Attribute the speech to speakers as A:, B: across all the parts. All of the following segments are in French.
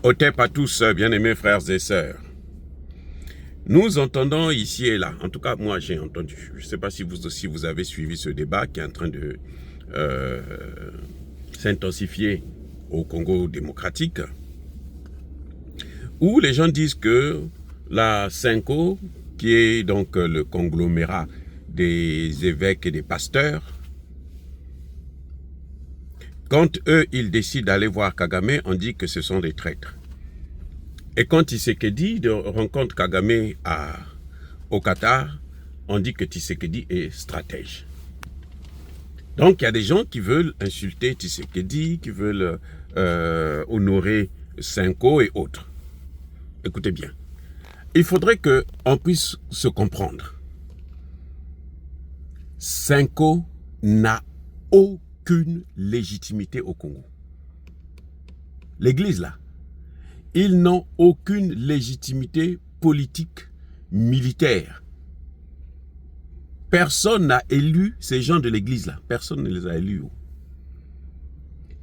A: Otep à tous, bien-aimés frères et sœurs. Nous entendons ici et là, en tout cas moi j'ai entendu, je ne sais pas si vous avez suivi ce débat qui est en train de s'intensifier au Congo démocratique, où les gens disent que la Cinco, qui est donc le conglomérat des évêques et des pasteurs, quand eux, ils décident d'aller voir Kagame, on dit que ce sont des traîtres. Et quand Tshisekedi rencontre Kagame au Qatar, on dit que Tshisekedi est stratège. Donc il y a des gens qui veulent insulter Tshisekedi, qui veulent honorer Cinco et autres. Écoutez bien, il faudrait qu'on puisse se comprendre. Cinco n'a aucune légitimité au Congo. L'église là, ils n'ont aucune légitimité politique, militaire. Personne n'a élu ces gens de l'église là. Personne ne les a élus.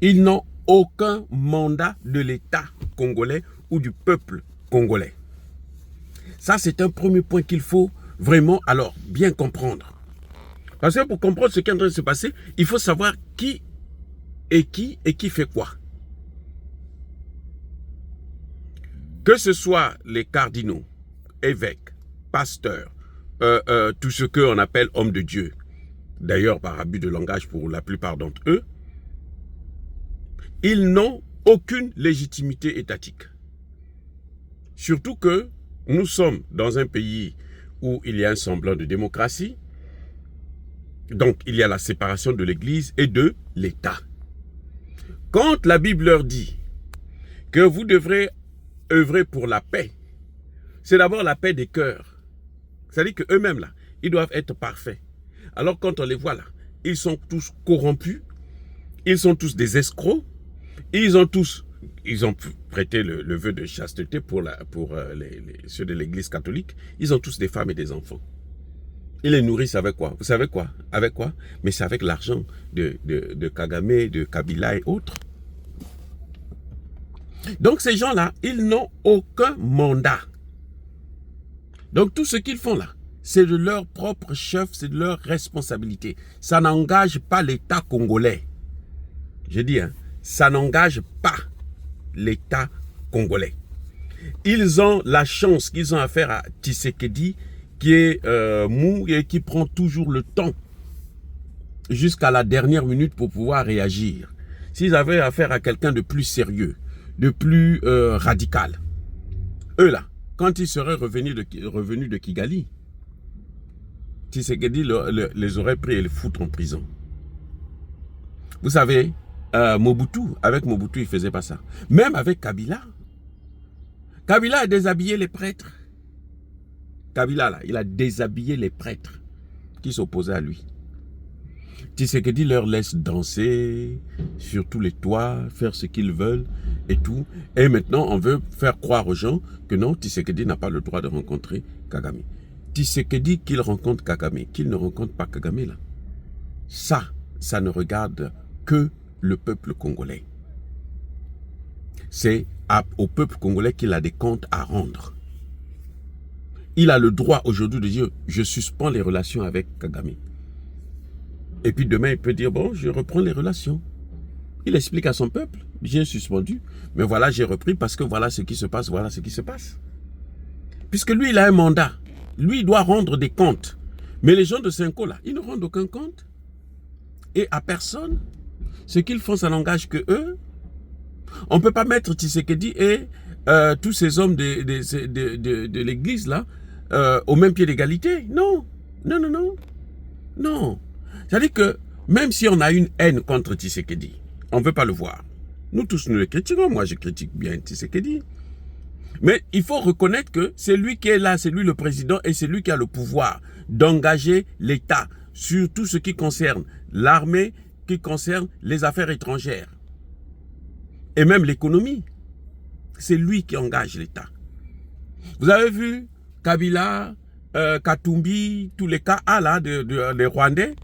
A: Ils n'ont aucun mandat de l'État congolais ou du peuple congolais. Ça, c'est un premier point qu'il faut vraiment alors bien comprendre. Parce que pour comprendre ce qui est en train de se passer, il faut savoir qui fait quoi. Que ce soit les cardinaux, évêques, pasteurs, tout ce qu'on appelle hommes de Dieu, d'ailleurs par abus de langage pour la plupart d'entre eux, ils n'ont aucune légitimité étatique. Surtout que nous sommes dans un pays où il y a un semblant de démocratie, donc il y a la séparation de l'Église et de l'État. Quand la Bible leur dit que vous devrez œuvrer pour la paix, c'est d'abord la paix des cœurs. C'est-à-dire qu'eux-mêmes, là, ils doivent être parfaits. Alors quand on les voit là, ils sont tous corrompus, ils sont tous des escrocs, ils ont prêté le vœu de chasteté pour ceux de l'église catholique, ils ont tous des femmes et des enfants. Ils les nourrissent avec quoi? Vous savez quoi? Avec quoi? Mais c'est avec l'argent de Kagame, de Kabila et autres. Donc ces gens-là, ils n'ont aucun mandat. Donc tout ce qu'ils font là, c'est de leur propre chef, c'est de leur responsabilité. Ça n'engage pas l'État congolais. Je dis, hein, ça n'engage pas l'État congolais. Ils ont la chance qu'ils ont affaire à Tshisekedi, qui est mou et qui prend toujours le temps jusqu'à la dernière minute pour pouvoir réagir. S'ils avaient affaire à quelqu'un de plus sérieux, de plus radical, eux là, quand ils seraient revenus de Kigali, Tshisekedi les aurait pris et les foutre en prison. Vous savez, avec Mobutu, il ne faisait pas ça. Même avec Kabila. Kabila a déshabillé les prêtres. Kabila, là, il a déshabillé les prêtres qui s'opposaient à lui. Tshisekedi leur laisse danser sur tous les toits, faire ce qu'ils veulent et tout. Et maintenant, on veut faire croire aux gens que non, Tshisekedi n'a pas le droit de rencontrer Kagame. Tshisekedi qu'il rencontre Kagame, qu'il ne rencontre pas Kagame là. Ça ne regarde que le peuple congolais. C'est au peuple congolais qu'il a des comptes à rendre. Il a le droit aujourd'hui de dire, je suspends les relations avec Kagame. Et puis demain, il peut dire, bon, je reprends les relations. Il explique à son peuple, j'ai suspendu, mais voilà, j'ai repris parce que voilà ce qui se passe, voilà ce qui se passe. Puisque lui, il a un mandat. Lui, il doit rendre des comptes. Mais les gens de Cinco, là, ils ne rendent aucun compte. Et à personne. Ce qu'ils font, ça n'engage que eux. On ne peut pas mettre Tshisekedi et tous ces hommes de l'église, là, au même pied d'égalité. Non. Non, non, non. Non. C'est-à-dire que même si on a une haine contre Tshisekedi, on ne veut pas le voir. Nous tous, nous le critiquons. Moi, je critique bien Tshisekedi. Mais il faut reconnaître que c'est lui qui est là, c'est lui le président et c'est lui qui a le pouvoir d'engager l'État sur tout ce qui concerne l'armée, qui concerne les affaires étrangères et même l'économie. C'est lui qui engage l'État. Vous avez vu Kabila, Katumbi, tous les cas là des Rwandais,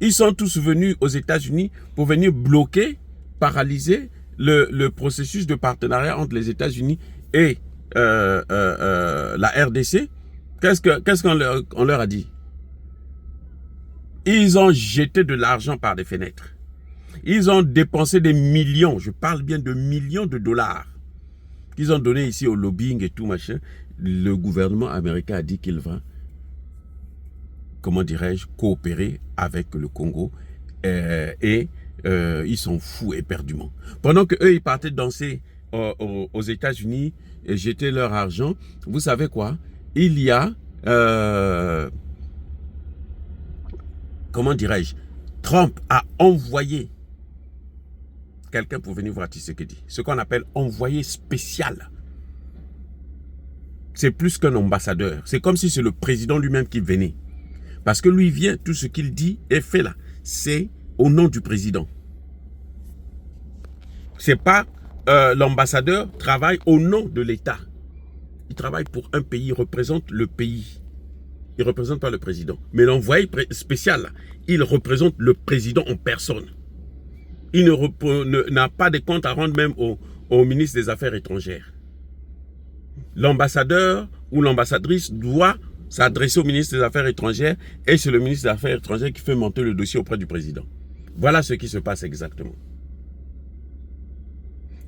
A: ils sont tous venus aux États-Unis pour venir bloquer, paralyser le processus de partenariat entre les États-Unis et la RDC, qu'est-ce qu'on leur a dit? Ils ont jeté de l'argent par des fenêtres. Ils ont dépensé des millions, je parle bien de millions de dollars, qu'ils ont donné ici au lobbying et tout machin. Le gouvernement américain a dit qu'il va, comment dirais-je, coopérer avec le Congo et ils sont fous éperdument. Pendant qu'eux, ils partaient danser aux États-Unis et jeter leur argent, vous savez quoi? Il y a, comment dirais-je, Trump a envoyé quelqu'un pour venir voir Tshisekedi. Ce qu'on appelle envoyé spécial. C'est plus qu'un ambassadeur. C'est comme si c'est le président lui-même qui venait. Parce que lui vient, tout ce qu'il dit et fait là, c'est au nom du président. C'est pas l'ambassadeur travaille au nom de l'État. Il travaille pour un pays, il représente le pays. Il ne représente pas le président. Mais l'envoyé spécial, là, il représente le président en personne. Il n'a pas de compte à rendre même au ministre des Affaires étrangères. L'ambassadeur ou l'ambassadrice doit s'adresser au ministre des Affaires étrangères et c'est le ministre des Affaires étrangères qui fait monter le dossier auprès du président. Voilà ce qui se passe exactement.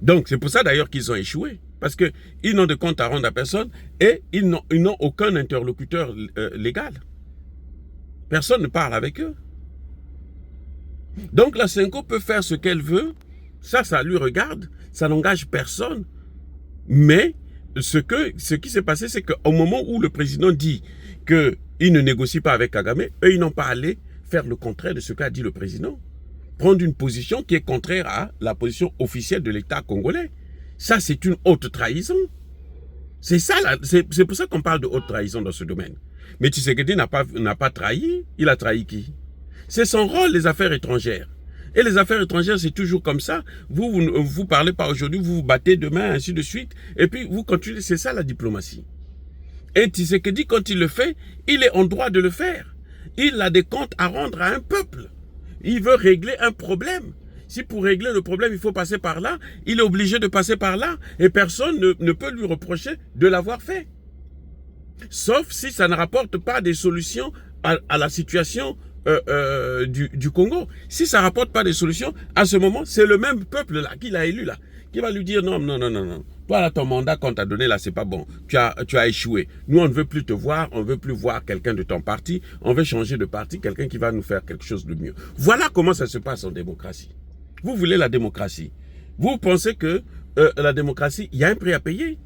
A: Donc, c'est pour ça d'ailleurs qu'ils ont échoué. Parce qu'ils n'ont de compte à rendre à personne et ils n'ont aucun interlocuteur légal. Personne ne parle avec eux. Donc la Senko peut faire ce qu'elle veut, ça lui regarde, ça n'engage personne. Mais ce qui s'est passé, c'est qu'au moment où le président dit qu'il ne négocie pas avec Kagame, eux, ils n'ont pas allé faire le contraire de ce qu'a dit le président. Prendre une position qui est contraire à la position officielle de l'État congolais. Ça, c'est une haute trahison. C'est ça, c'est pour ça qu'on parle de haute trahison dans ce domaine. Mais Tshisekedi n'a pas trahi, il a trahi qui? C'est son rôle, les affaires étrangères. Et les affaires étrangères, c'est toujours comme ça. Vous parlez pas aujourd'hui, vous vous battez demain, ainsi de suite. Et puis, vous continuez. C'est ça, la diplomatie. Et Tshisekedi, quand il le fait, il est en droit de le faire. Il a des comptes à rendre à un peuple. Il veut régler un problème. Si pour régler le problème, il faut passer par là, il est obligé de passer par là. Et personne ne peut lui reprocher de l'avoir fait. Sauf si ça ne rapporte pas des solutions à la situation du Congo. Si ça ne rapporte pas des solutions, à ce moment, c'est le même peuple là qu'il a élu là, qui va lui dire non. Toi là, ton mandat qu'on t'a donné là, c'est pas bon. Tu as échoué. Nous, on ne veut plus te voir, on ne veut plus voir quelqu'un de ton parti, on veut changer de parti, quelqu'un qui va nous faire quelque chose de mieux. Voilà comment ça se passe en démocratie. Vous voulez la démocratie. Vous pensez que la démocratie, il y a un prix à payer.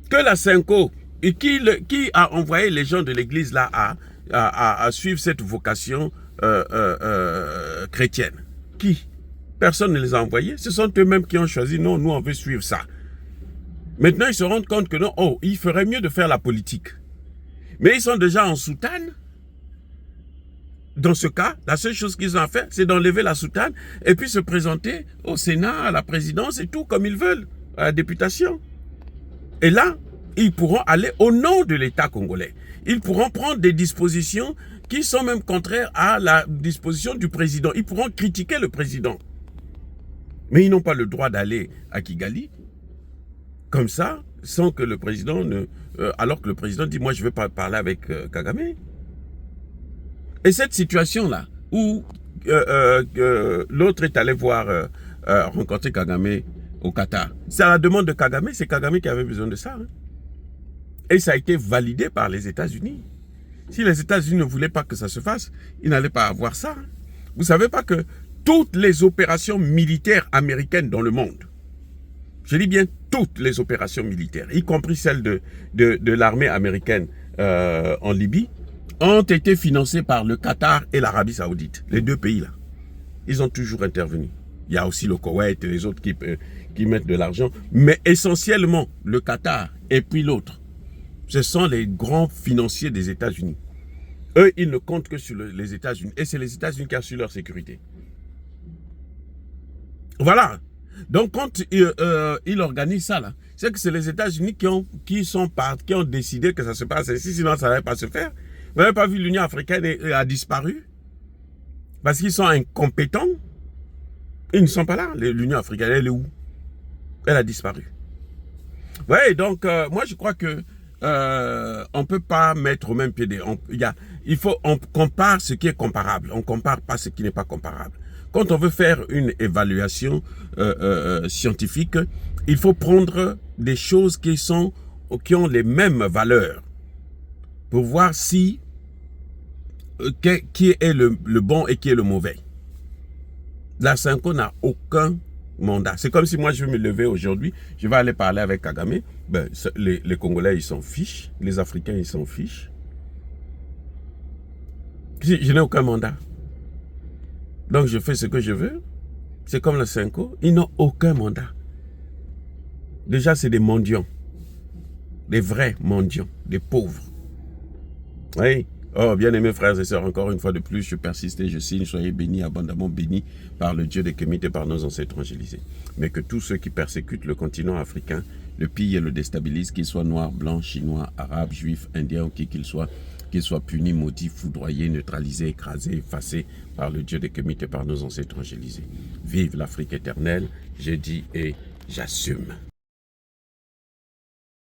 A: Que la Senko, qui a envoyé les gens de l'église là à suivre cette vocation chrétienne? Qui? Personne ne les a envoyés. Ce sont eux-mêmes qui ont choisi, non, nous on veut suivre ça. Maintenant ils se rendent compte que non, il ferait mieux de faire la politique. Mais ils sont déjà en soutane. Dans ce cas, la seule chose qu'ils ont à faire, c'est d'enlever la soutane et puis se présenter au Sénat, à la présidence et tout comme ils veulent, à la députation. Et là, ils pourront aller au nom de l'État congolais. Ils pourront prendre des dispositions qui sont même contraires à la disposition du président. Ils pourront critiquer le président. Mais ils n'ont pas le droit d'aller à Kigali, comme ça, sans que le président ne... alors que le président dit, moi je ne veux pas parler avec Kagame. Et cette situation-là, où l'autre est allé rencontrer Kagame au Qatar, c'est à la demande de Kagame, c'est Kagame qui avait besoin de ça. Hein. Et ça a été validé par les États-Unis. Si les États-Unis ne voulaient pas que ça se fasse, ils n'allaient pas avoir ça. Hein. Vous ne savez pas que toutes les opérations militaires américaines dans le monde, je dis bien toutes les opérations militaires, y compris celles de l'armée américaine en Libye, ont été financées par le Qatar et l'Arabie Saoudite. Les deux pays-là. Ils ont toujours intervenu. Il y a aussi le Koweït et les autres qui mettent de l'argent. Mais essentiellement, le Qatar et puis l'autre. Ce sont les grands financiers des États-Unis. Eux, ils ne comptent que sur les États-Unis. Et c'est les États-Unis qui assurent leur sécurité. Voilà. Donc, quand il organise ça, là, c'est que c'est les États-Unis qui ont décidé que ça se passe ainsi, sinon ça n'allait pas se faire. Vous n'avez pas vu l'Union africaine a disparu? Parce qu'ils sont incompétents. Ils ne sont pas là. L'Union africaine, elle est où? Elle a disparu. Oui, donc moi je crois que on peut pas mettre au même pied on compare ce qui est comparable, on compare pas ce qui n'est pas comparable. Quand on veut faire une évaluation scientifique, il faut prendre des choses qui ont les mêmes valeurs pour voir si qui est le bon et qui est le mauvais. La Cinco n'a aucun mandat. C'est comme si moi je vais me lever aujourd'hui, je vais aller parler avec Kagame. Ben, les Congolais ils s'en fichent, les Africains ils s'en fichent. Je n'ai aucun mandat. Donc je fais ce que je veux. C'est comme la Cinco, ils n'ont aucun mandat. Déjà c'est des mendiants. Des vrais mendiants, des pauvres. Oui. Oh, bien-aimés frères et sœurs, encore une fois de plus, je persiste et je signe, soyez bénis, abondamment bénis par le Dieu des Kémites et par nos ancêtres évangélisés. Mais que tous ceux qui persécutent le continent africain, le pillent et le déstabilisent, qu'ils soient noirs, blancs, chinois, arabes, juifs, indiens ou qui qu'ils soient punis, maudits, foudroyés, neutralisés, écrasés, effacés par le Dieu des Kémites et par nos ancêtres évangélisés. Vive l'Afrique éternelle, j'ai dit et j'assume.